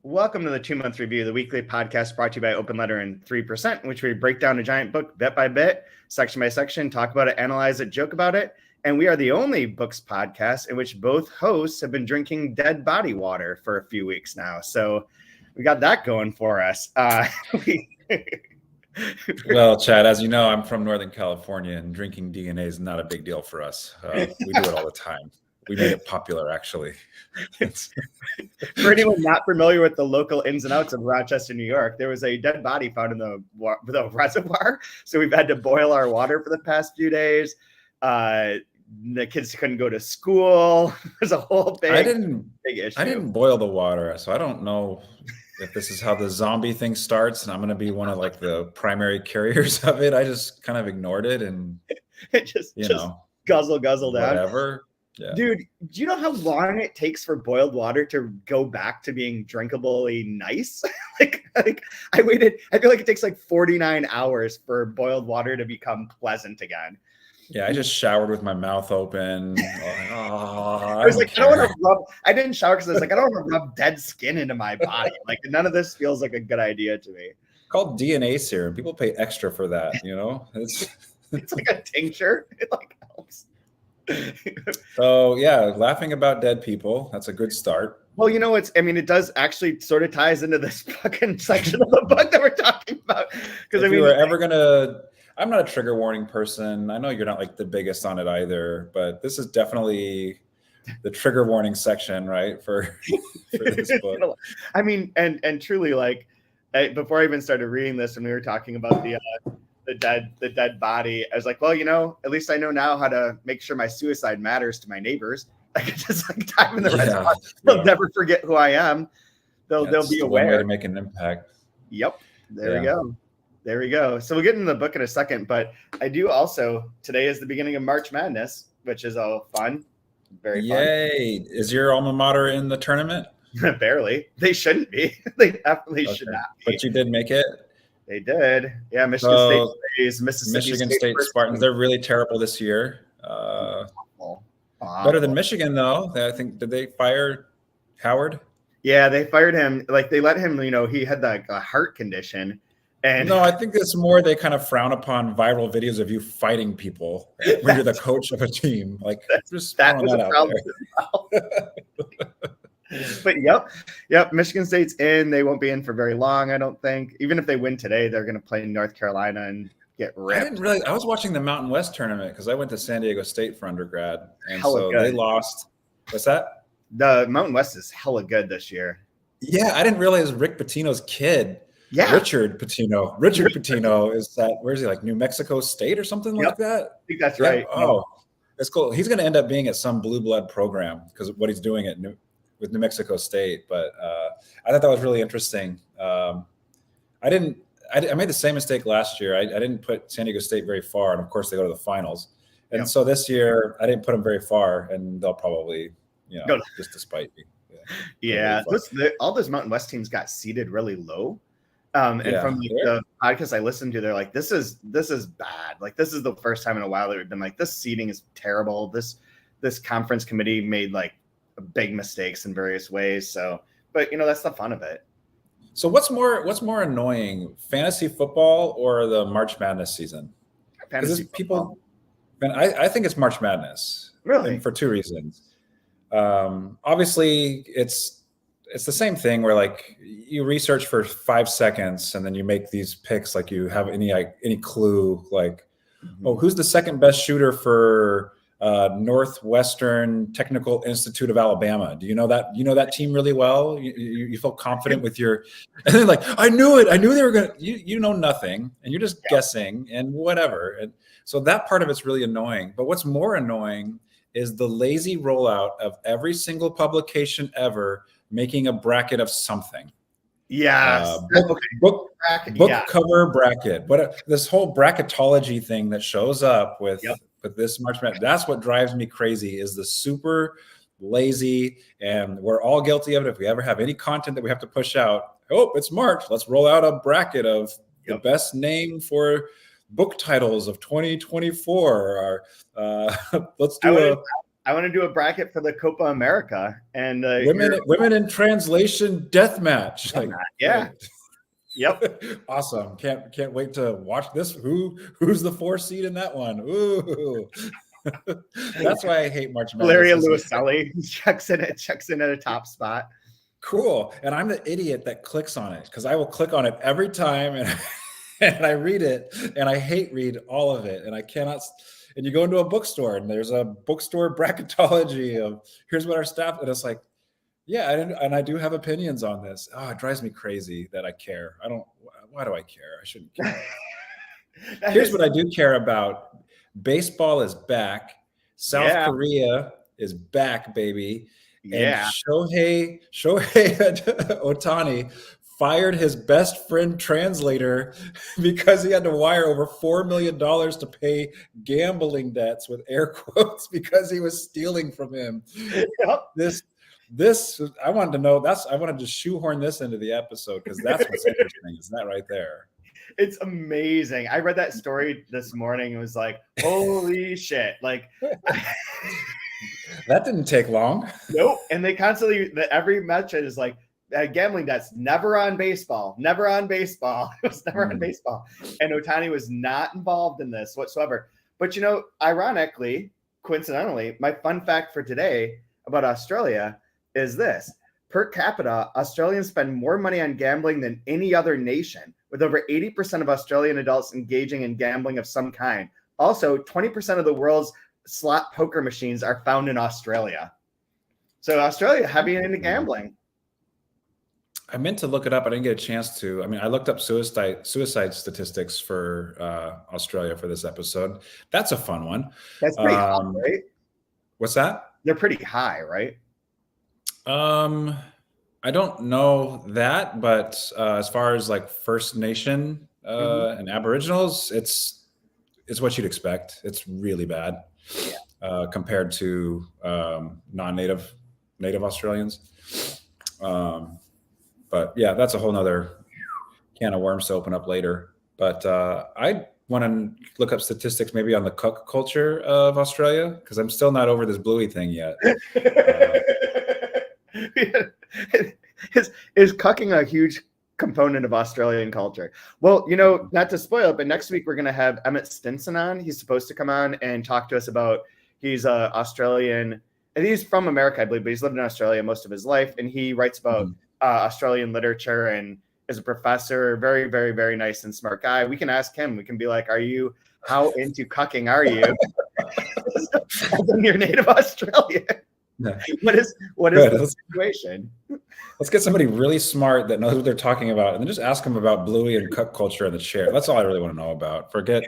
Welcome to the 2-month review, the weekly podcast brought to you by Open Letter and 3%, in which we break down a giant book bit by bit, section by section, talk about it, analyze it, joke about it. And we are the only books podcast in which both hosts have been drinking dead body water for a few weeks now. So we got that going for us. Well, Chad, as you know, I'm from Northern California, and drinking DNA is not a big deal for us. We do it all the time. We made it popular, actually. For anyone not familiar with the local ins and outs of Rochester, New York, there was a dead body found in the reservoir. So we've had to boil our water for the past few days. The kids couldn't go to school. There's a whole big issue. I didn't boil the water, so I don't know if this is how the zombie thing starts, and I'm going to be one of like the primary carriers of it. I just kind of ignored it and just guzzle down. Whatever. Yeah. Dude, do you know how long it takes for boiled water to go back to being drinkably nice? like I waited, I feel like it takes like 49 hours for boiled water to become pleasant again. Yeah, I just showered with my mouth open. I didn't shower because I was like, I don't want to rub dead skin into my body. Like, none of this feels like a good idea to me. Called DNA serum. People pay extra for that, you know? It's like a tincture. It like helps. So yeah, laughing about dead people. That's a good start. Well, you know, it does actually sort of ties into this fucking section of the book that we're talking about. Because I'm not a trigger warning person. I know you're not like the biggest on it either, but this is definitely the trigger warning section, right? For this book. I mean, and truly, like, before I even started reading this, and we were talking about the dead body, I was like, well, you know, at least I know now how to make sure my suicide matters to my neighbors. I can just like time in the restaurant. They'll never forget who I am. They'll be aware. One way to make an impact. Yep. There we go. So we'll get into the book in a second, but I do also, today is the beginning of March Madness, which is all fun. Very fun. Yay. Is your alma mater in the tournament? Barely. They shouldn't be. They definitely should not be. But you did make it? They did. Yeah, Michigan State plays Michigan State Spartans. They're really terrible this year. Better than Michigan, though. I think, did they fire Howard? Yeah, they fired him. Like, they let him, you know, he had like a heart condition. And no, I think it's more they kind of frown upon viral videos of you fighting people when you're the coach of a team. Like, just that was a problem as well. But yep, Michigan State's in. They won't be in for very long, I don't think. Even if they win today, they're going to play North Carolina and get ripped. I was watching the Mountain West tournament because I went to San Diego State for undergrad, and they lost. What's that? The Mountain West is hella good this year. Yeah, I didn't realize Rick Pitino's kid. Yeah, Richard Pitino is that? Where is he? Like New Mexico State or something like that? I think that's right. Oh, that's cool. He's going to end up being at some blue blood program because of what he's doing with New Mexico State. But I thought that was really interesting. I made the same mistake last year. I didn't put San Diego State very far, and of course they go to the finals. And so this year I didn't put them very far, and they'll probably, just despite me. Yeah, all those Mountain West teams got seeded really low. From the podcast I listened to, they're like, this is bad. Like, this is the first time in a while that we've been like, this seeding is terrible. This conference committee made like big mistakes in various ways. So, but you know, that's the fun of it. So what's more annoying, fantasy football or the March Madness season? Fantasy football. I think it's March Madness. Really? For two reasons. Obviously, it's the same thing where like you research for 5 seconds and then you make these picks like you have any clue, like, who's the second best shooter for Northwestern Technical Institute of Alabama? Do you know that team really well? You feel confident with your, and then like, I knew they were gonna. You know nothing, and you're just guessing and whatever. And so that part of it's really annoying. But what's more annoying is the lazy rollout of every single publication ever making a bracket of something. Yes. Book cover bracket. But this whole bracketology thing that shows up with this March Madness, that's what drives me crazy, is the super lazy, and we're all guilty of it. If we ever have any content that we have to push out, it's March, let's roll out a bracket of the best name for book titles of 2024. Or let's do I want to do a bracket for the Copa America and women in translation deathmatch. Like, yeah. Yep. Awesome. Can't wait to watch this. Who's the 4 seed in that one? Ooh. That's why I hate March Madness. Valeria Luiselli checks in at a top spot. Cool. And I'm the idiot that clicks on it because I will click on it every time and I read it and I hate read all of it. And I cannot. And you go into a bookstore and there's a bookstore bracketology of here's what our staff, and it's like, yeah, and I do have opinions on this. Oh, it drives me crazy that I care. Why do I care? I shouldn't care. Here's what I do care about. Baseball is back. South Korea is back, baby. Yeah. And Shohei Ohtani fired his best friend translator because he had to wire over $4 million to pay gambling debts with air quotes because he was stealing from him. Yep. This I wanted to know. I wanted to shoehorn this into the episode because that's what's interesting. Is that right there? It's amazing. I read that story this morning. It was like, holy shit! Like that didn't take long. Nope. And they constantly every match is like gambling debts. Never on baseball. Never on baseball. It was never on baseball. And Ohtani was not involved in this whatsoever. But ironically, coincidentally, my fun fact for today about Australia is this. Per capita, Australians spend more money on gambling than any other nation, with over 80% of Australian adults engaging in gambling of some kind. Also, 20% of the world's slot poker machines are found in Australia. So Australia heavy into gambling. I meant to look it up. I didn't get a chance to. I mean, I looked up suicide statistics for Australia for this episode. That's a fun one. That's pretty high, right? What's that? They're pretty high, right? I don't know that, but as far as like First Nation and Aboriginals, it's what you'd expect. It's really bad compared to non-native Australians. But yeah, that's a whole nother can of worms to open up later. But I want to look up statistics maybe on the cook culture of Australia because I'm still not over this bluey thing yet. Is cucking a huge component of Australian culture? Well, not to spoil it, but next week we're going to have Emmett Stinson on. He's supposed to come on and talk to us about, he's Australian, and he's from America, I believe, but he's lived in Australia most of his life. And he writes about Australian literature and is a professor, very, very, very nice and smart guy. We can ask him. We can be like, how into cucking are you? In your native Australia. Yeah. What is the situation? Let's get somebody really smart that knows what they're talking about, and then just ask them about bluey and cuck culture in the chair. That's all I really want to know about. Forget.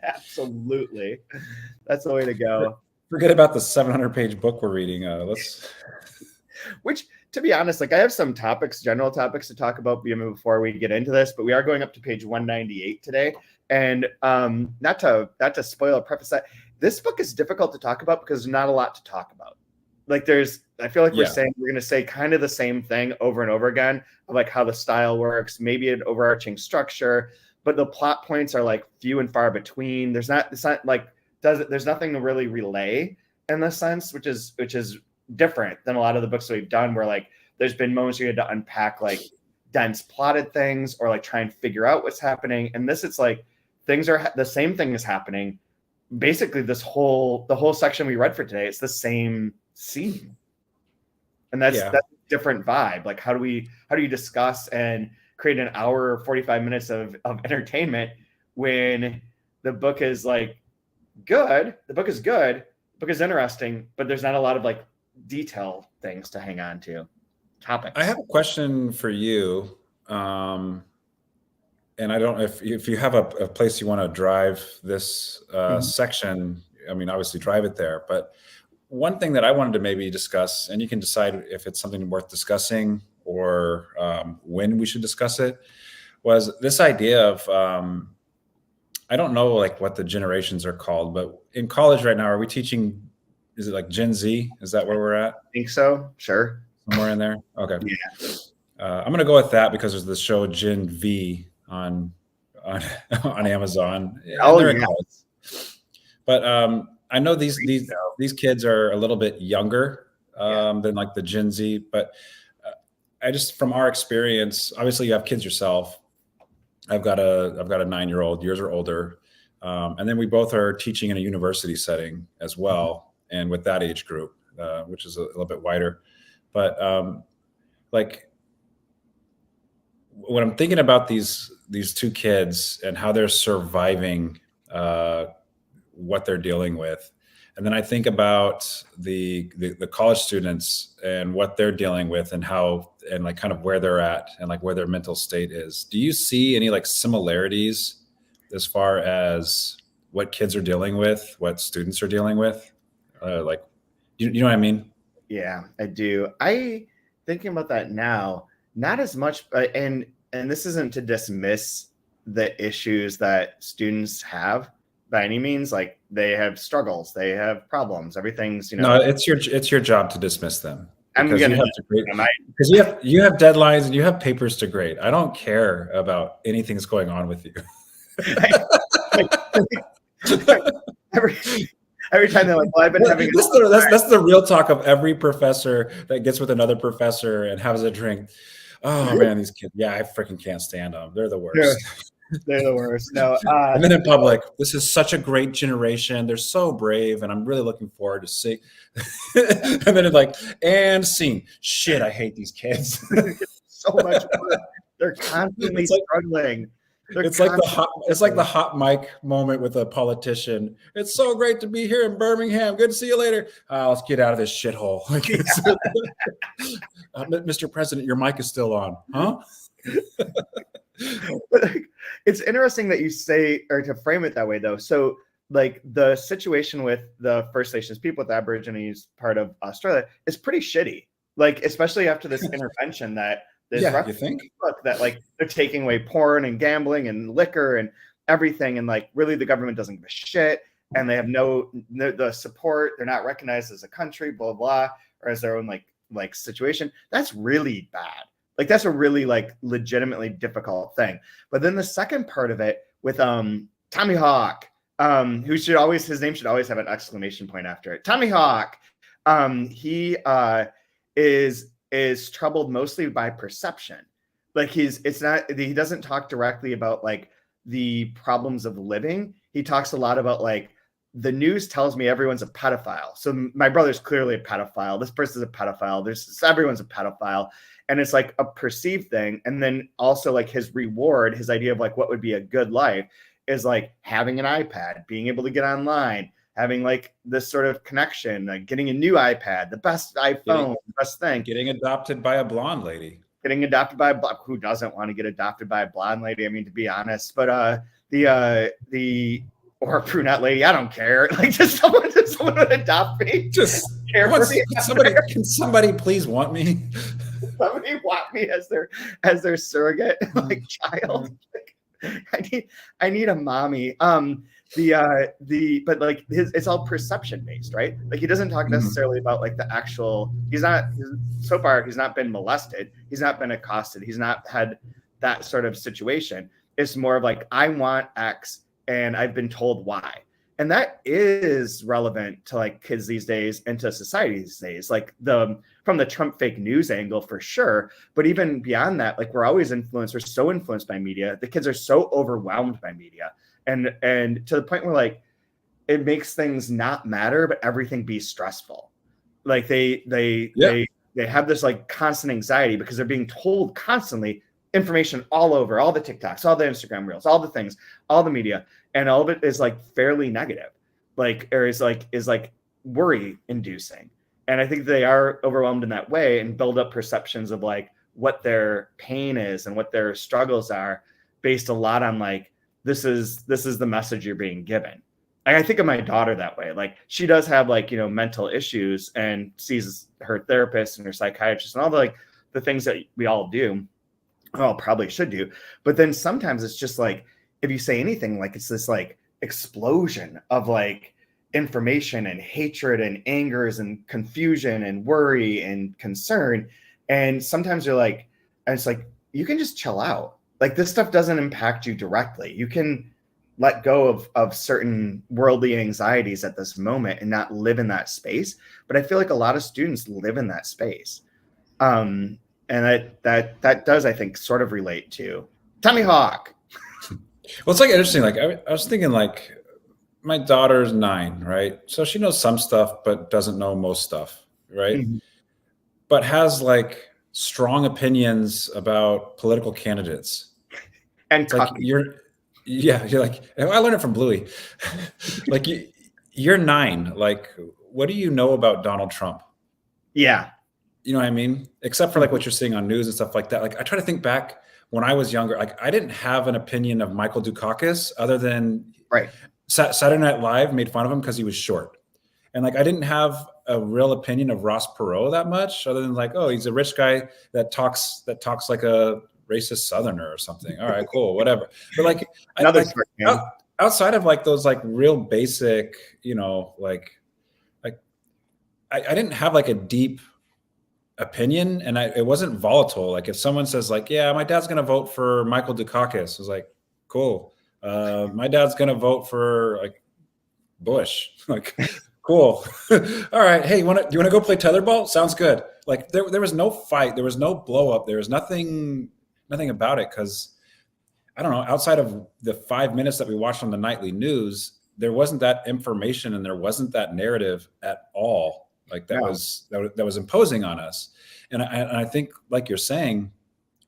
Absolutely, that's the way to go. Forget about the 700-page book we're reading. Which, to be honest, like I have some general topics to talk about before we get into this, but we are going up to page 198 today, and not to spoil or preface that, this book is difficult to talk about because there's not a lot to talk about. Like I feel like we're going to say kind of the same thing over and over again of like how the style works, maybe an overarching structure, but the plot points are like few and far between. There's nothing to really relay in this sense, which is different than a lot of the books that we've done where like there's been moments where you had to unpack like dense plotted things or like try and figure out what's happening. And this, it's like things are the same thing is happening. Basically, the whole section we read for today, it's the same scene, and that's a different vibe. Like, how do you discuss and create an hour or 45 minutes of entertainment when the book is like good? The book is good. The book is interesting, but there's not a lot of like detail things to hang on to. Topics. I have a question for you. And I don't know if you have a place you want to drive this section. I mean, obviously drive it there. But one thing that I wanted to maybe discuss, and you can decide if it's something worth discussing or when we should discuss it, was this idea of I don't know like what the generations are called, but in college right now, are we teaching? Is it like Gen Z? Is that where we're at? I think so. Sure. Somewhere in there. Okay. Yeah. I'm gonna go with that because there's the show Gen V on Amazon. Oh, yeah. But I know these kids are a little bit younger than like the Gen Z, but I just, from our experience, obviously you have kids yourself. I've got a 9-year-old, yours are older. And then we both are teaching in a university setting as well. And with that age group, which is a little bit wider, but like when I'm thinking about these two kids and how they're surviving what they're dealing with, and then I think about the college students and what they're dealing with and how, and like kind of where they're at and like where their mental state is. Do you see any like similarities as far as what kids are dealing with, what students are dealing with? Like, you know what I mean? Yeah, I do. Thinking about that now, not as much, and this isn't to dismiss the issues that students have by any means. Like, they have struggles, they have problems, everything's, No, it's your job to dismiss them, because you have deadlines and you have papers to grade. I don't care about anything that's going on with you. Every time they're like, well, I've been having that's the real talk of every professor that gets with another professor and has a drink. Oh man, these kids, I freaking can't stand them. They're the worst. Yeah, they're the worst. No, and then in public, this is such a great generation. They're so brave, and I'm really looking forward to see. And then it's like, and scene. Shit, I hate these kids. So much work. They're constantly struggling. It's like the hot mic moment with a politician. It's so great to be here in Birmingham. Good to see you later. Let's get out of this shithole. Mr. President, your mic is still on, huh? But it's interesting that you say, or to frame it that way, though. So, like, the situation with the First Nations people with the Aborigines part of Australia is pretty shitty. Like, especially after this intervention that. You think? Look, that like they're taking away porn and gambling and liquor and everything, and like really the government doesn't give a shit, and they have no the support. They're not recognized as a country, blah blah, or as their own like situation. That's really bad. Like, that's a really like legitimately difficult thing. But then the second part of it with Tommyhawk, who should always, his name should always have an exclamation point after it. Tommyhawk, he is troubled mostly by perception. Like, he doesn't talk directly about like the problems of living. He talks a lot about like, the news tells me everyone's a pedophile. So my brother's clearly a pedophile. This person's a pedophile. Everyone's a pedophile. And it's like a perceived thing. And then also like his reward, his idea of like what would be a good life is like having an iPad, being able to get online, having like this sort of connection, like getting a new iPad, the best iPhone, the best thing. Getting adopted by a blonde lady. Getting adopted by who doesn't want to get adopted by a blonde lady? I mean, to be honest, but or a brunette lady, I don't care. Like, just someone would adopt me. Just care for me. Can somebody please want me? Somebody want me as their surrogate like child. Like, I need a mommy. But like it's all perception based, right? Like, he doesn't talk necessarily about like the actual. He's not been molested. He's not been accosted. He's not had that sort of situation. It's more of like, I want X and I've been told Y. And that is relevant to like kids these days and to society these days, like from the Trump fake news angle for sure. But even beyond that, like, we're always influenced. We're so influenced by media. The kids are so overwhelmed by media. And to the point where like it makes things not matter, but everything be stressful. Like they have this like constant anxiety because they're being told constantly information all over, all the TikToks, all the Instagram reels, all the things, all the media, and all of it is like fairly negative, like, or is like worry inducing. And I think they are overwhelmed in that way and build up perceptions of like what their pain is and what their struggles are based a lot on like, this is the message you're being given. I think of my daughter that way. Like, she does have like, mental issues and sees her therapist and her psychiatrist and all the things that we all do. Well, probably should do. But then sometimes it's just like, if you say anything, like, it's this like explosion of like information and hatred and angers and confusion and worry and concern. And sometimes you're like, and it's like, you can just chill out. Like, this stuff doesn't impact you directly. You can let go of certain worldly anxieties at this moment and not live in that space. But I feel like a lot of students live in that space. And that does, I think, sort of relate to Tommyhawk. Well, it's like interesting. Like I was thinking, like my daughter's 9, right? So she knows some stuff, but doesn't know most stuff, right? Mm-hmm. But has like strong opinions about political candidates. And like you're like, I learned it from Bluey. Like you're 9. Like, what do you know about Donald Trump? Yeah. You know what I mean? Except for like what you're seeing on news and stuff like that. Like I try to think back when I was younger, like I didn't have an opinion of Michael Dukakis other than Saturday Night Live made fun of him because he was short. And like I didn't have a real opinion of Ross Perot that much, other than like, oh, he's a rich guy that talks like a racist Southerner or something. All right, cool, whatever. But like, outside of like those like real basic, you know, like I didn't have like a deep opinion, and it wasn't volatile. Like if someone says like, yeah, my dad's gonna vote for Michael Dukakis, I was like, cool. My dad's gonna vote for like Bush. Like, cool. All right. Hey, do you want to go play tetherball? Sounds good. Like there was no fight. There was no blow up. There was nothing about it. Cause I don't know, outside of the 5 minutes that we watched on the nightly news, there wasn't that information and there wasn't that narrative at all. Like that was imposing on us. And I think, like you're saying,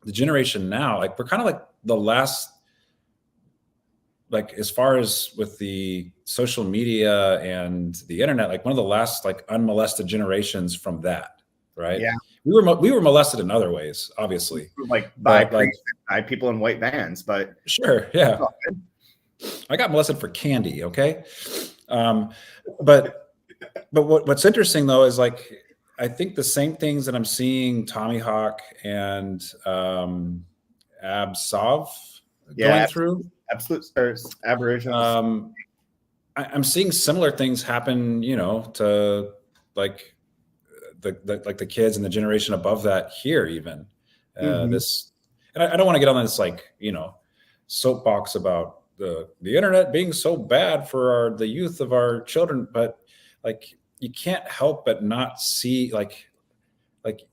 the generation now, like we're kind of like the last, like as far as with the social media and the internet, like one of the last like unmolested generations from that, right? Yeah, we were molested in other ways, obviously, like by people in white vans, but sure, yeah. I got molested for candy, okay. But what's interesting though is like I think the same things that I'm seeing Tommyhawk and Absav going through. Absolute Aboriginals. I'm seeing similar things happen, you know, to like the kids and the generation above that here, even this. And I don't want to get on this like, you know, soapbox about the internet being so bad for the youth of our children, but like you can't help but not see like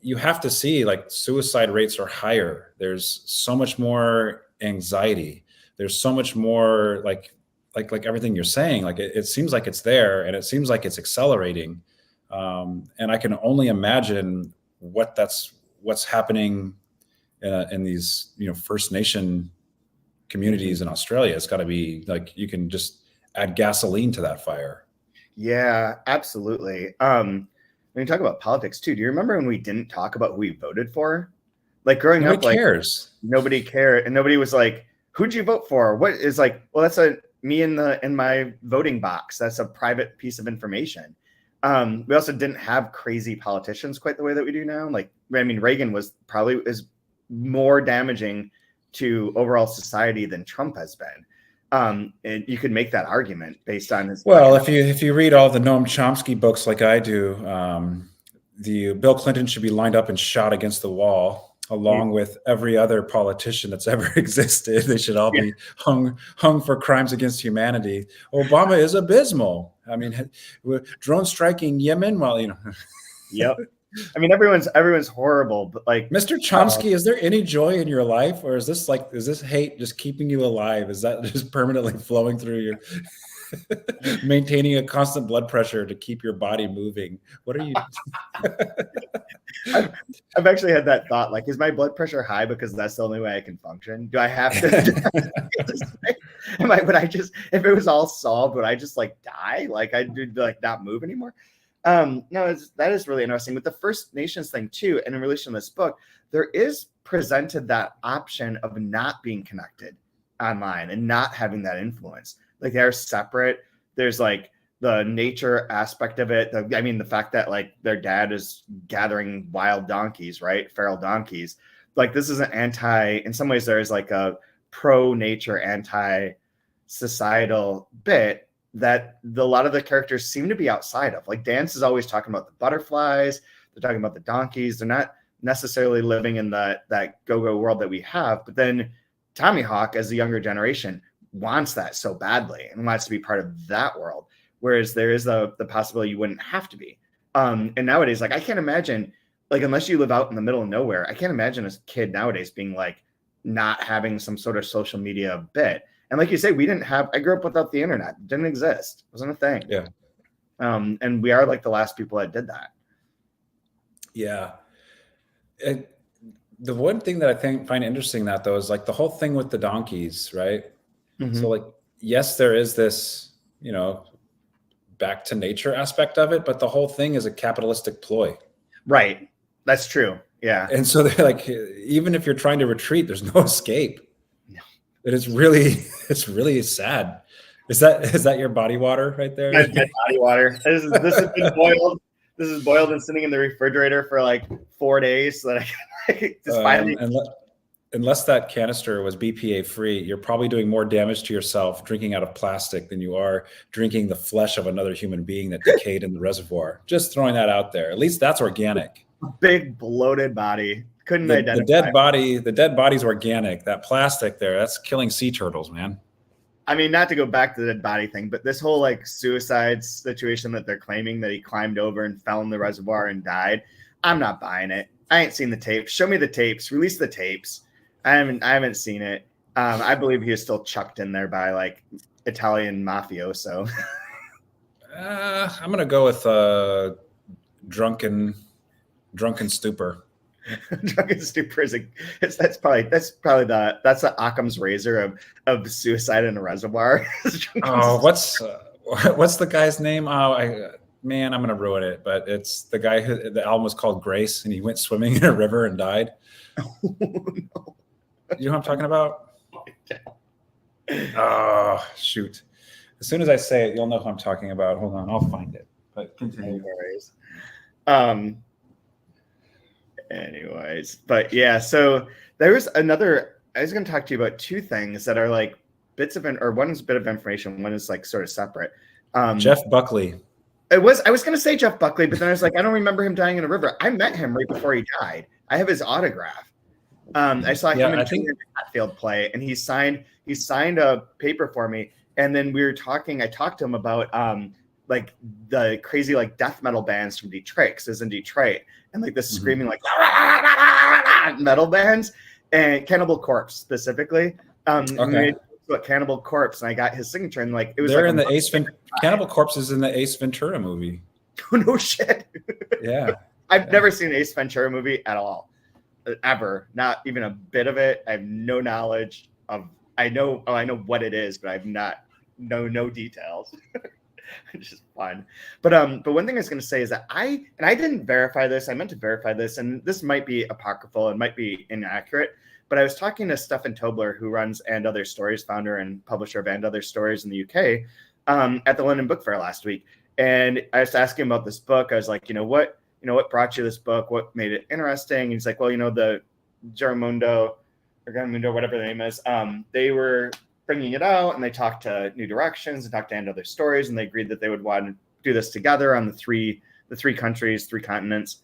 you have to see like suicide rates are higher. There's so much more anxiety. There's so much more like everything you're saying, like it seems like it's there and it seems like it's accelerating. And I can only imagine what's happening in these, you know, First Nation communities in Australia. It's got to be like, you can just add gasoline to that fire. Yeah, absolutely. When you talk about politics too, do you remember when we didn't talk about who we voted for? Like growing up, like nobody cared, and nobody was like, "Who'd you vote for?" What is like? Well, that's me in my voting box. That's a private piece of information. We also didn't have crazy politicians quite the way that we do now. Like, I mean, Reagan is more damaging to overall society than Trump has been. And you could make that argument based on his. Well, if you read all the Noam Chomsky books like I do, the Bill Clinton should be lined up and shot against the wall, along with every other politician that's ever existed. They should all be hung for crimes against humanity. Obama is abysmal. I mean, drone striking Yemen, well, you know. Yep. I mean, everyone's horrible, but like Mr. Chomsky, is there any joy in your life, or is this hate just keeping you alive? Is that just permanently flowing through your maintaining a constant blood pressure to keep your body moving? What are you? I've actually had that thought, like, is my blood pressure high because that's the only way I can function? Do I have to? Would I just, if it was all solved, would I just like die? Like I do, like not move anymore? No, that is really interesting with the First Nations thing too. And in relation to this book, there is presented that option of not being connected online and not having that influence. Like they're separate. There's like the nature aspect of it. The fact that like their dad is gathering wild donkeys, right? Feral donkeys. Like this is in some ways there is like a pro-nature, anti-societal bit that a lot of the characters seem to be outside of. Like Dance is always talking about the butterflies. They're talking about the donkeys. They're not necessarily living in that go-go world that we have. But then Tommyhawk, as the younger generation, wants that so badly and wants to be part of that world. Whereas there is the possibility you wouldn't have to be. And nowadays, like I can't imagine, like unless you live out in the middle of nowhere, I can't imagine a kid nowadays being like not having some sort of social media bit. And like you say, I grew up without the internet. It didn't exist. It wasn't a thing. Yeah. And we are like the last people that did that. Yeah. The one thing that I find interesting that though is like the whole thing with the donkeys, right? Mm-hmm. So like, yes, there is this, back to nature aspect of it, but the whole thing is a capitalistic ploy. Right. That's true. Yeah. And so they're like, even if you're trying to retreat, there's no escape. No. And it's really sad. Is that your body water right there? That's my body water. This has been boiled. This is boiled and sitting in the refrigerator for like 4 days so that I can just finally. Unless that canister was BPA free, you're probably doing more damage to yourself drinking out of plastic than you are drinking the flesh of another human being that decayed in the reservoir. Just throwing that out there. At least that's organic. Big bloated body. Couldn't identify. The dead body's organic. That plastic there, that's killing sea turtles, man. I mean, not to go back to the dead body thing, but this whole like suicide situation that they're claiming that he climbed over and fell in the reservoir and died. I'm not buying it. I ain't seen the tapes. Show me the tapes. Release the tapes. I haven't seen it. I believe he was still chucked in there by like Italian mafioso. I'm gonna go with drunken stupor. Drunken stupor that's probably the Occam's razor of suicide in a reservoir. Oh, what's the guy's name? Oh, I'm gonna ruin it, but it's the guy the album was called Grace, and he went swimming in a river and died. Oh, no. You know what I'm talking about? Oh, shoot. As soon as I say it, you'll know who I'm talking about. Hold on, I'll find it. But continue. Anyways, but yeah, so there was another, I was going to talk to you about two things that are like bits of, or one is a bit of information, one is like sort of separate. Jeff Buckley. I was going to say Jeff Buckley, but then I was like, I don't remember him dying in a river. I met him right before he died. I have his autograph. I saw him in the Hatfield play, and he signed a paper for me. And then we were talking. I talked to him about like the crazy like death metal bands from Detroit, because it was in Detroit, and like this screaming like metal bands, and Cannibal Corpse specifically. Okay. About Cannibal Corpse, and I got his signature, and like it was. They're like in the Ace Ventura. Cannibal Corpse is in the Ace Ventura movie. No shit. Yeah, I've never seen an Ace Ventura movie at all. Ever, not even a bit of it. I have no knowledge of. I know what it is, but I've no details. It's just fun. But one thing I was going to say is that I didn't verify this. I meant to verify this, and this might be apocryphal. It might be inaccurate. But I was talking to Stefan Tobler, who runs And Other Stories, founder and publisher of And Other Stories in the UK, at the London Book Fair last week, and I was asking him about this book. I was like, what brought you this book? What made it interesting? And he's like, well, the Garamundo or Garamundo, whatever the name is, they were bringing it out, and they talked to New Directions and talked to And Other Stories, and they agreed that they would want to do this together on the three countries, 3 continents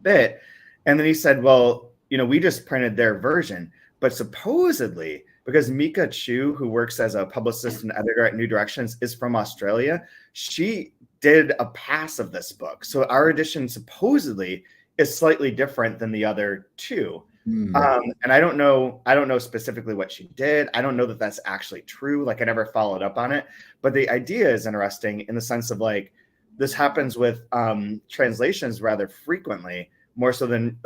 bit. And then he said, well, we just printed their version, but supposedly, because Mika Chu, who works as a publicist and editor at New Directions, is from Australia, she did a pass of this book. So our edition supposedly is slightly different than the other two. And I don't know specifically what she did. I don't know that that's actually true. Like I never followed up on it, but the idea is interesting in the sense of like, this happens with translations rather frequently, more so than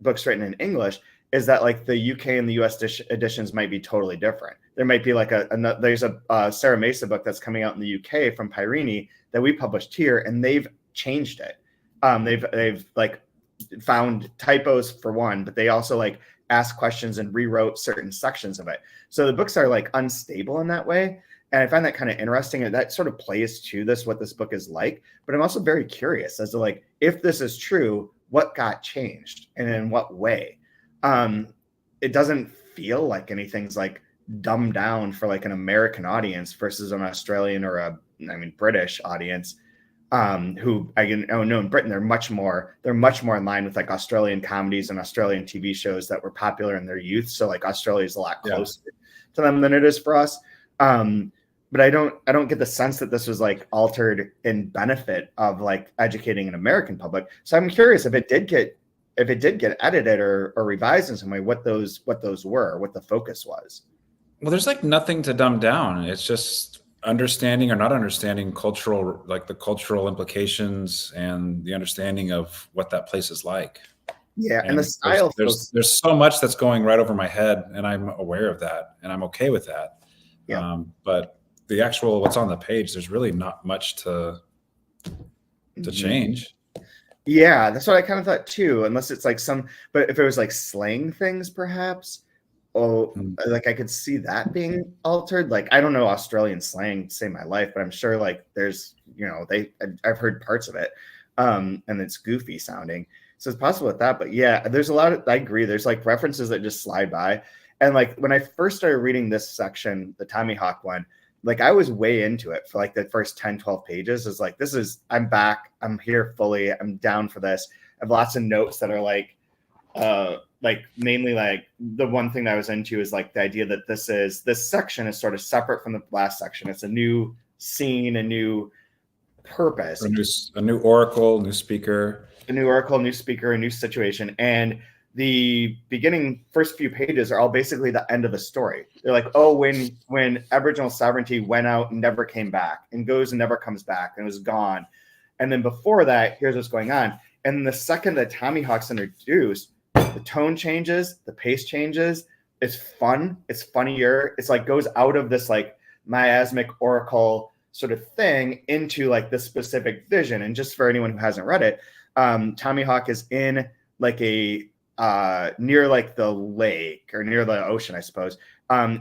books written in English, is that like the UK and the US editions might be totally different. There might be like there's a Sarah Mesa book that's coming out in the UK from Pyrini that we published here, and they've changed it. They've like found typos for one, but they also like asked questions and rewrote certain sections of it. So the books are like unstable in that way. And I find that kind of interesting, and that sort of plays to what this book is like. But I'm also very curious as to like, if this is true, what got changed and in what way? It doesn't feel like anything's like dumbed down for like an American audience versus an Australian or British audience. Who I know in Britain, they're much more in line with like Australian comedies and Australian TV shows that were popular in their youth. So like Australia is a lot closer to them than it is for us. But I don't get the sense that this was like altered in benefit of like educating an American public. So I'm curious if it did get edited or revised in some way, what those were, what the focus was. Well, there's like nothing to dumb down. It's just understanding or not understanding cultural, like the cultural implications and the understanding of what that place is like. Yeah, and the style. There's so much that's going right over my head, and I'm aware of that, and I'm okay with that. Yeah. But the actual what's on the page, there's really not much to change. Yeah, that's what I kind of thought too. Unless it's like but if it was like slang things, perhaps. Like I could see that being altered. Like I don't know Australian slang to save my life, but I'm sure like there's I've heard parts of it, and it's goofy sounding. So it's possible with that. But yeah, there's a lot of, I agree. There's like references that just slide by. And like when I first started reading this section, the Tommyhawk one, like I was way into it for like the first 10, 12 pages. Is like, I'm back. I'm here fully. I'm down for this. I have lots of notes that are like mainly like the one thing that I was into is like the idea that this section is sort of separate from the last section. It's a new scene, a new purpose, a new oracle, new speaker. A new oracle, new speaker, a new situation. And the beginning first few pages are all basically the end of the story. They're like, oh, when Aboriginal sovereignty went out and never came back and goes and never comes back and was gone. And then before that, here's what's going on. And the second that Tommyhawk's introduced, the tone changes, the pace changes. It's fun. It's funnier. It's like goes out of this like miasmic oracle sort of thing into like this specific vision. And just for anyone who hasn't read it, Tommyhawk is in like a near like the lake or near the ocean, I suppose,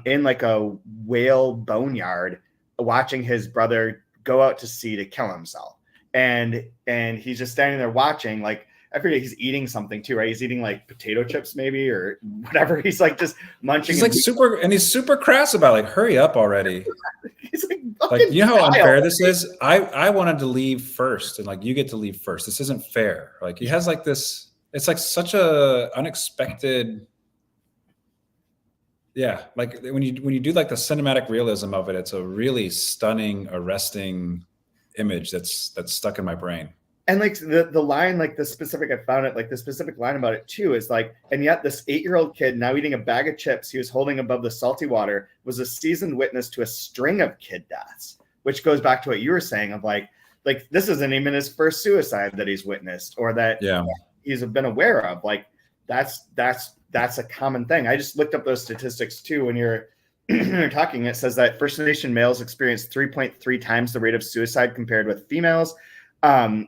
in like a whale boneyard, watching his brother go out to sea to kill himself. And he's just standing there watching, like, I forget, he's eating something too, right? He's eating like potato chips maybe or whatever. He's like just munching. He's like he's super crass about like, hurry up already. He's like you know how unfair this is? I wanted to leave first and like you get to leave first. This isn't fair. Like he has like this, it's like such a unexpected. Yeah, like when you do like the cinematic realism of it, it's a really stunning, arresting image that's stuck in my brain. And like the line, like the specific, I found it, like the specific line about it too is like, and yet this 8-year-old kid now eating a bag of chips he was holding above the salty water was a seasoned witness to a string of kid deaths, which goes back to what you were saying of like this isn't even his first suicide that he's witnessed or that he's been aware of. Like that's a common thing. I just looked up those statistics too. When you're talking, it says that First Nation males experience 3.3 times the rate of suicide compared with females. And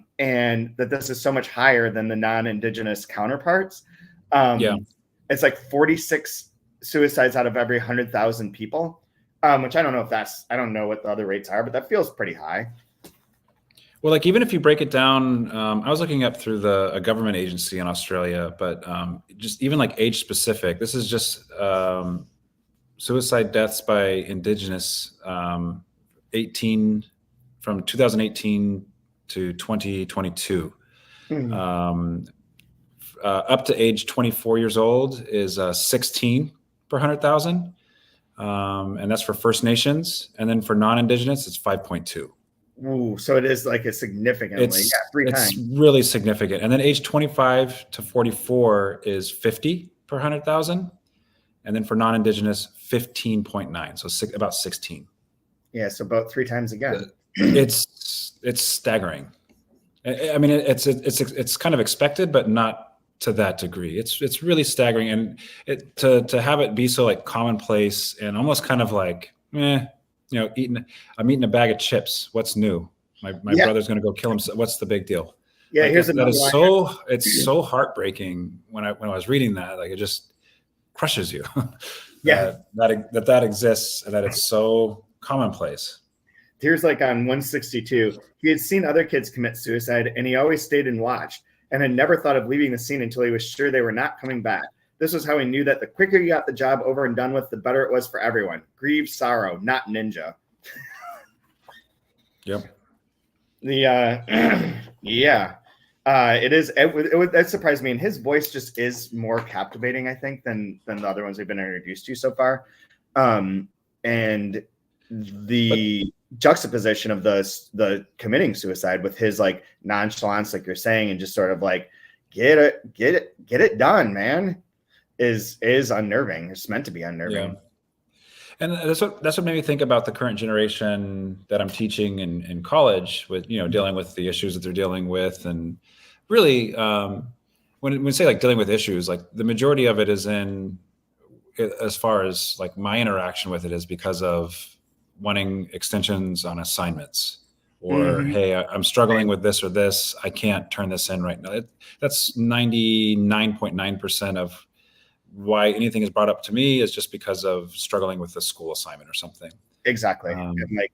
that this is so much higher than the non-Indigenous counterparts. It's like 46 suicides out of every 100,000 people, which I don't know I don't know what the other rates are, but that feels pretty high. Well, like even if you break it down, I was looking up through a government agency in Australia, but just even like age specific, this is just suicide deaths by Indigenous from 2018 to 2022. Up to age 24 years old is 16 per 100,000. And that's for First Nations. And then for non-Indigenous, it's 5.2. Ooh, so it is like a significantly, three times. It's really significant. And then age 25 to 44 is 50 per 100,000. And then for non-Indigenous, 15.9. So about 16. Yeah, so about 3 times again. It's staggering. I mean, it's kind of expected, but not to that degree. It's really staggering, and to have it be so like commonplace and almost kind of like, I'm eating a bag of chips. What's new? My brother's going to go kill himself. What's the big deal? Yeah, like, here's another line. It's so heartbreaking when I was reading that. Like it just crushes you. that exists and that it's so commonplace. Here's like on 162, he had seen other kids commit suicide and he always stayed and watched and had never thought of leaving the scene until he was sure they were not coming back. This was how he knew that the quicker you got the job over and done with, the better it was for everyone. Grieve, sorrow, not ninja. Yep. It is. That surprised me. And his voice just is more captivating, I think, than the other ones we've been introduced to so far. And the juxtaposition of the committing suicide with his like nonchalance, like you're saying, and just sort of like get it done, man, is unnerving. It's meant to be unnerving. Yeah. And that's what made me think about the current generation that I'm teaching in college with, dealing with the issues that they're dealing with. And really, when we say like dealing with issues, like the majority of it is as far as like my interaction with it is because of wanting extensions on assignments or, hey, I'm struggling with this or this. I can't turn this in right now. That's 99.9% of why anything is brought up to me is just because of struggling with a school assignment or something. Exactly. Like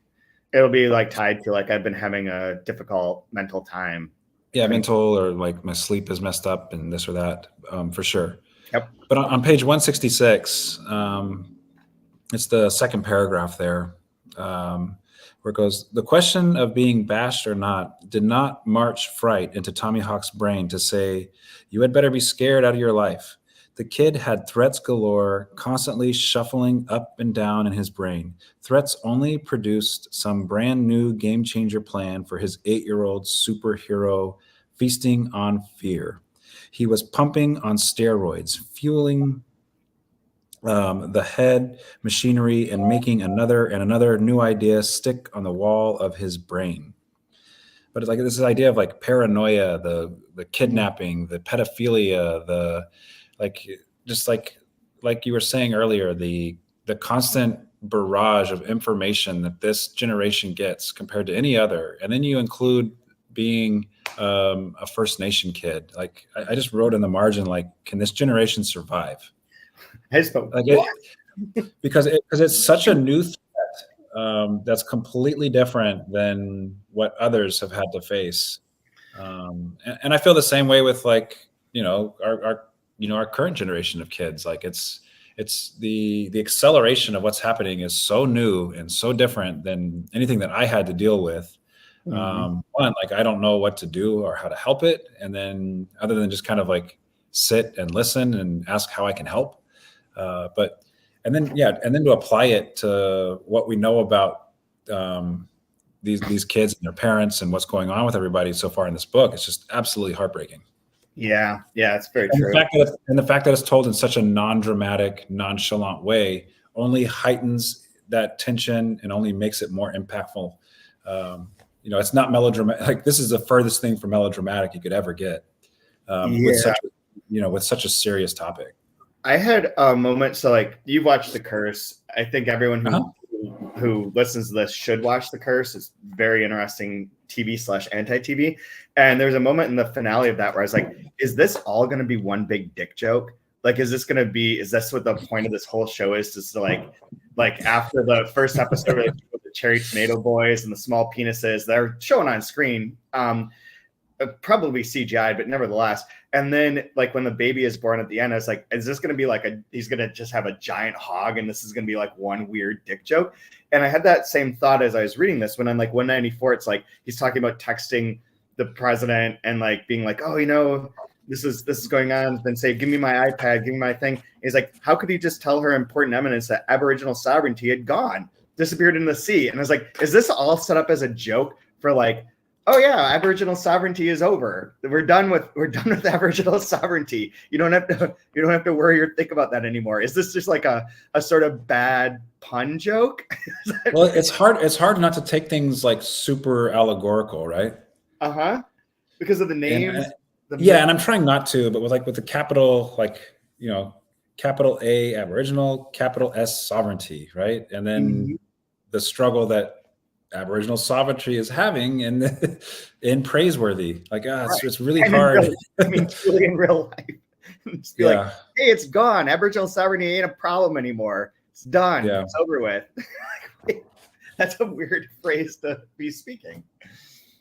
it'll be like tied to like I've been having a difficult mental time. Yeah, mental or like my sleep is messed up and this or that, for sure. Yep. But on page 166, it's the second paragraph there, where it goes, the question of being bashed or not did not march fright into Tommyhawk's brain to say, you had better be scared out of your life. The kid had threats galore, constantly shuffling up and down in his brain. Threats only produced some brand new game changer plan for his 8-year-old superhero feasting on fear. He was pumping on steroids, fueling the head machinery and making another new idea stick on the wall of his brain. But it's like this idea of like paranoia, the kidnapping, the pedophilia, the just like you were saying earlier, the constant barrage of information that this generation gets compared to any other. And then you include being a First Nation kid. Like I just wrote in the margin, like, can this generation survive? Because it's such a new threat that's completely different than what others have had to face. And I feel the same way with like, our current generation of kids. Like it's the acceleration of what's happening is so new and so different than anything that I had to deal with. One, like I don't know what to do or how to help it. And then other than just kind of like sit and listen and ask how I can help. And then to apply it to what we know about these kids and their parents and what's going on with everybody so far in this book, it's just absolutely heartbreaking. Yeah, it's very true. The fact that it's told in such a non-dramatic, nonchalant way only heightens that tension and only makes it more impactful. It's not melodramatic. Like this is the furthest thing from melodramatic you could ever get with such a serious topic. I had a moment. So like you've watched The Curse. I think everyone who listens to this should watch The Curse. It's very interesting TV/anti-TV. And there's a moment in the finale of that where I was like, is this all going to be one big dick joke? Like, is this what the point of this whole show is? Just to like after the first episode with the Cherry Tomato Boys and the small penises, they're showing on screen, probably CGI, but nevertheless. And then like when the baby is born at the end, I was like, is this going to be like he's going to just have a giant hog and this is going to be like one weird dick joke? And I had that same thought as I was reading this when I'm like 194, it's like, he's talking about texting the president and like being like, oh, this is going on. Then say, give me my iPad, give me my thing. He's like, how could he just tell her important eminence that Aboriginal sovereignty had disappeared in the sea? And I was like, is this all set up as a joke for like, oh yeah, Aboriginal sovereignty is over. We're done with Aboriginal sovereignty. You don't have to worry or think about that anymore. Is this just like a sort of bad pun joke? Well, it's hard not to take things like super allegorical, right? Because of the names. And I'm trying not to, but with the capital, capital A Aboriginal, capital S sovereignty, right? And then the struggle that Aboriginal sovereignty is having in Praiseworthy. Like, it's really hard. Really in real life. Just be like, hey, it's gone. Aboriginal sovereignty ain't a problem anymore. It's done. Yeah. It's over with. That's a weird phrase to be speaking.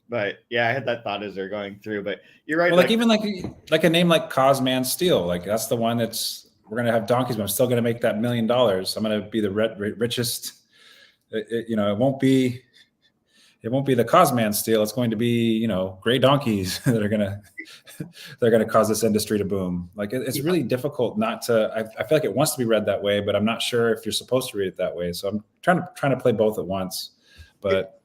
But yeah, I had that thought as they're going through. But you're right. Well, even like a name like Cosman Steel, like that's the one we're gonna have donkeys, but I'm still gonna make that $1 million. I'm gonna be the richest. It won't be. it won't be the Cosman steel. It's going to be, you know, gray donkeys that are gonna cause this industry to boom. Like it's really difficult not to. I feel like it wants to be read that way, but I'm not sure if you're supposed to read it that way. So I'm trying to play both at once. But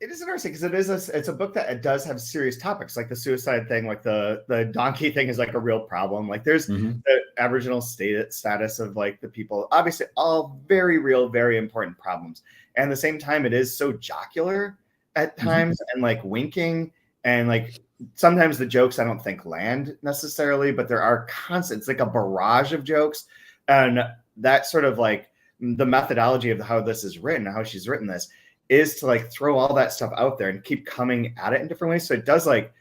it is interesting because it's a book that it does have serious topics, like the suicide thing, like the donkey thing is like a real problem. Like there's the Aboriginal status of like the people, obviously all very real, very important problems. And at the same time, it is so jocular at times and like winking, and like sometimes the jokes I don't think land necessarily, but there are constant, it's like a barrage of jokes. And that sort of like the methodology of how this is written, how she's written this, is to like throw all that stuff out there and keep coming at it in different ways. So it does like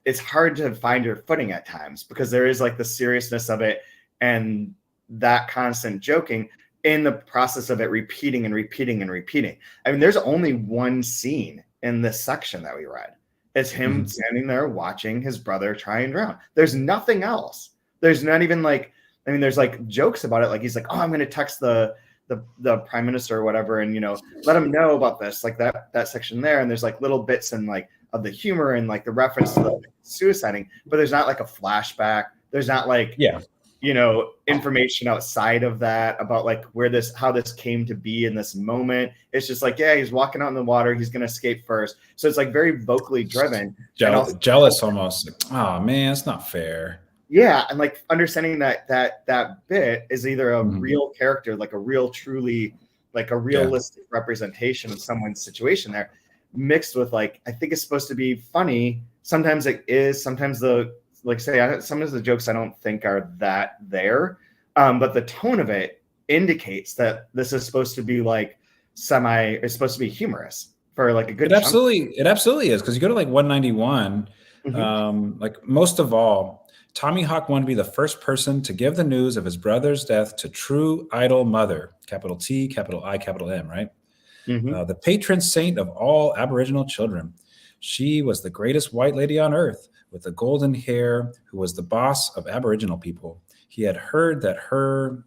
it's hard to find your footing at times because there is like the seriousness of it and that constant joking in the process of it repeating and repeating and repeating. I mean, there's only one scene in this section that we read. It's him standing there watching his brother try and drown. There's nothing else. There's not even like, I mean, there's like jokes about it. Like he's like, oh, I'm going to text the prime minister or whatever, and, you know, let him know about this, like that section there. And there's like little bits and like of the humor and like the reference to the suiciding, but there's not like a flashback. There's not like, you know, information outside of that about like how this came to be in this moment. It's just like, yeah, he's walking out in the water. He's going to escape first. So it's like very vocally driven. Jealous almost. Like, oh man, it's not fair. Yeah. And like understanding that bit is either a real character, like a real, truly like a realistic representation of someone's situation there, mixed with like, I think it's supposed to be funny. Sometimes it is, sometimes sometimes the jokes I don't think are that there, but the tone of it indicates that this is supposed to be like it's supposed to be humorous for like a good. It absolutely is, because you go to like 191, like most of all, Tommyhawk wanted to be the first person to give the news of his brother's death to true idol mother, capital T, capital I, capital M, right? The patron saint of all Aboriginal children. She was the greatest white lady on earth, with the golden hair, who was the boss of Aboriginal people. He had heard that her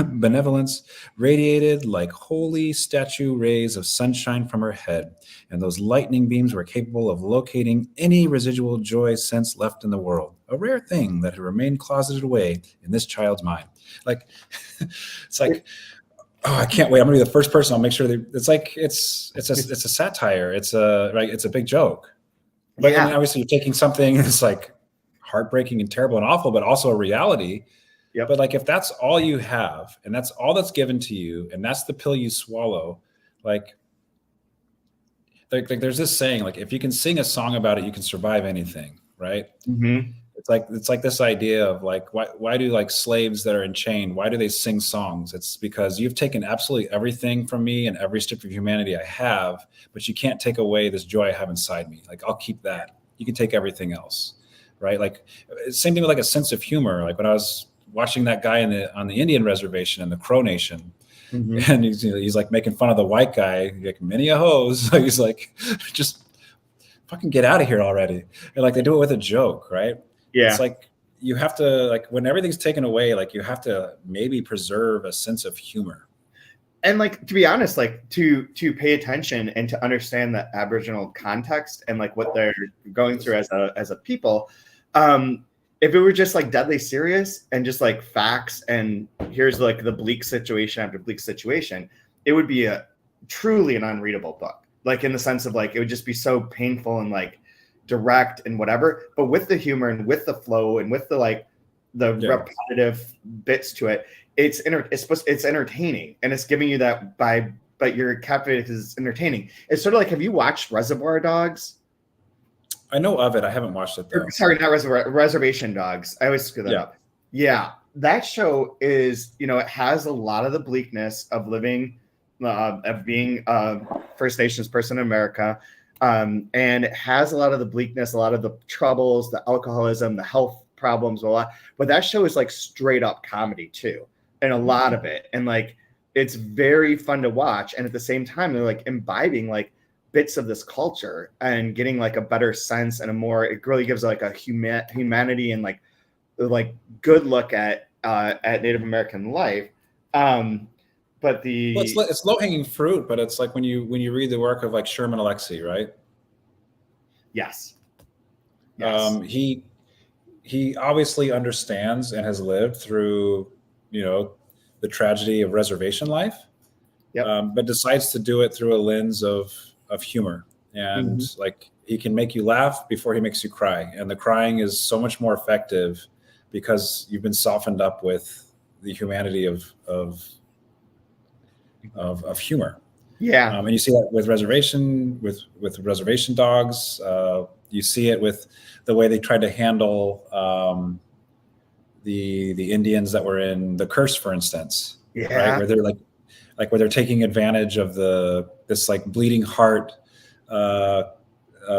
benevolence radiated like holy statue rays of sunshine from her head, and those lightning beams were capable of locating any residual joy sense left in the world, a rare thing that had remained closeted away in this child's mind. Like, it's like, oh, I can't wait. I'm gonna be the first person. I'll make sure that it's like, it's a satire. It's a big joke. But I mean, obviously you're taking something that's like heartbreaking and terrible and awful, but also a reality. But like, if that's all you have and that's all that's given to you and that's the pill you swallow, like there's this saying, like, if you can sing a song about it, you can survive anything, right? It's like this idea of like, why do like slaves that are enchained, why do they sing songs? It's because you've taken absolutely everything from me and every strip of humanity I have, but you can't take away this joy I have inside me. Like, I'll keep that. You can take everything else, right? Like, same thing with like a sense of humor. Like when I was watching that guy on the Indian reservation in the Crow Nation, and he's like making fun of the white guy, like many a hose. So he's like, just fucking get out of here already. And like they do it with a joke, right? Yeah. It's like you have to, like, when everything's taken away, like you have to maybe preserve a sense of humor. And like, to be honest, like to pay attention and to understand the Aboriginal context and like what they're going through as a people. If it were just like deadly serious and just like facts and here's like the bleak situation after bleak situation, it would be truly an unreadable book. Like in the sense of like, it would just be so painful and like direct and whatever, but with the humor and with the flow and with the like the repetitive bits to it, it's entertaining and it's giving you that vibe, but you're captivated because it's entertaining. It's sort of like, have you watched Reservoir Dogs? I know of it. I haven't watched it though. Sorry, not Reservation Dogs. I always screw that up. Yeah, that show is, you know, it has a lot of the bleakness of living, of being a First Nations person in America. And it has a lot of the bleakness, a lot of the troubles, the alcoholism, the health problems, a lot. But that show is like straight up comedy too, and a lot of it. And like, it's very fun to watch. And at the same time, they're like imbibing like bits of this culture and getting like a better sense and it really gives like a humanity and like good look at Native American life. But it's low hanging fruit, but it's like when you read the work of like Sherman Alexie, right? Yes. He obviously understands and has lived through, the tragedy of reservation life, but decides to do it through a lens of humor. And like, he can make you laugh before he makes you cry. And the crying is so much more effective because you've been softened up with the humanity of humor. Yeah. And you see that with reservation dogs. You see it with the way they tried to handle the Indians that were in The Curse, for instance. Yeah. Right, where they're like where they're taking advantage of this like bleeding heart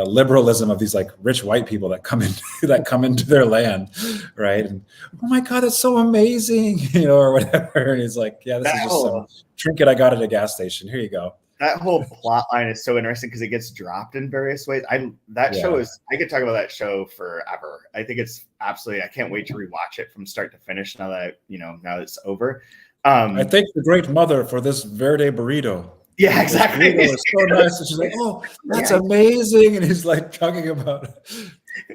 liberalism of these like rich white people that come into their land, right? And oh my God, that's so amazing, or whatever. And he's like, yeah, this is just some trinket I got at a gas station. Here you go. That whole plot line is so interesting because it gets dropped in various ways. I could talk about that show forever. I think it's absolutely, I can't wait to rewatch it from start to finish now that it's over. I thank the Great Mother for this verde burrito. Yeah, exactly. Burrito is so nice. And she's like, oh, that's amazing. And he's like talking about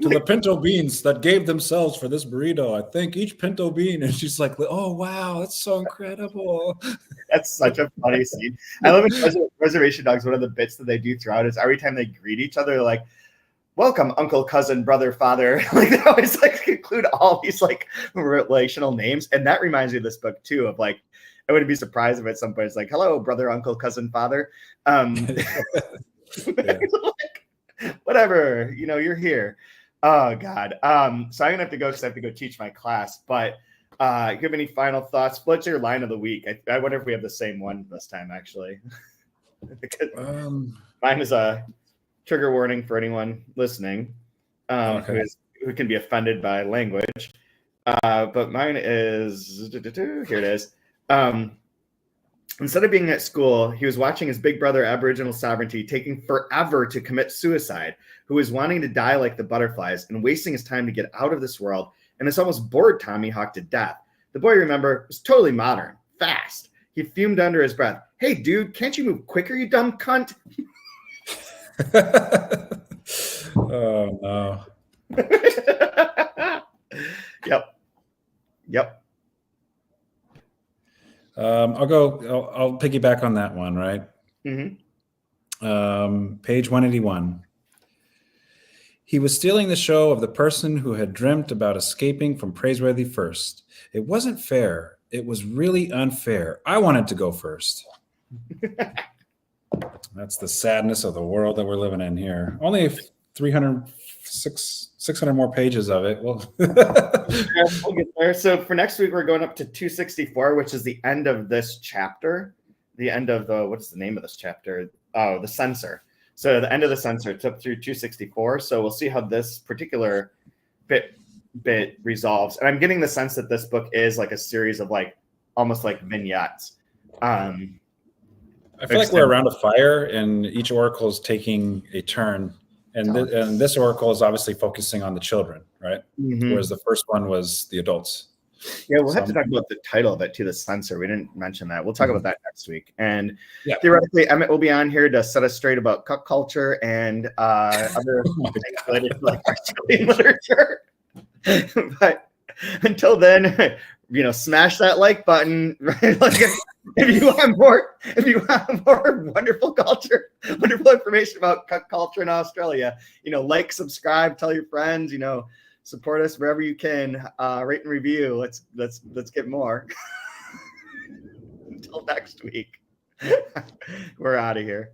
to the pinto beans that gave themselves for this burrito. I thank each pinto bean. And she's like, oh, wow, that's so incredible. That's such a funny scene. I love it. Reservation Dogs, one of the bits that they do throughout is every time they greet each other, they're like, welcome, uncle, cousin, brother, father. Like, they always like include all these like relational names. And that reminds me of this book too, of like, I wouldn't be surprised if at some point it's like, hello, brother, uncle, cousin, father. Whatever, you're here. Oh God. So I'm gonna have to go because I have to go teach my class. But you have any final thoughts? What's your line of the week? I wonder if we have the same one this time, actually. Mine is a trigger warning for anyone listening who can be offended by language. But mine is, here it is. Instead of being at school, he was watching his big brother, Aboriginal Sovereignty, taking forever to commit suicide, who was wanting to die like the butterflies and wasting his time to get out of this world, and it's almost bored Tommyhawk to death. The boy, remember, was totally modern, fast. He fumed under his breath. Hey, dude, can't you move quicker, you dumb cunt? Oh, no. Yep. I'll piggyback on that one, right? Page 181. He was stealing the show of the person who had dreamt about escaping from Praiseworthy first. It wasn't fair. It was really unfair. I wanted to go first. That's the sadness of the world that we're living in here. Only 600 more pages of it. Well, we'll get there. So for next week, we're going up to 264, which is the end of this chapter. The end of what's the name of this chapter? Oh, the censor. So the end of the censor, it's up through 264. So we'll see how this particular bit resolves. And I'm getting the sense that this book is like a series of like almost like vignettes. I feel like we're around a fire and each oracle is taking a turn. And this oracle is obviously focusing on the children, right? Whereas the first one was the adults. Yeah, we'll have to talk about the title of it too, the censor. We didn't mention that. We'll talk about that next week. And theoretically, Emmett will be on here to set us straight about cuck culture and other things related to like Australian literature. But until then, smash that like button, right? Like if you want more wonderful culture, wonderful information about cuck culture in Australia, like, subscribe, tell your friends, support us wherever you can. Rate and review. Let's get more. Until next week. We're out of here.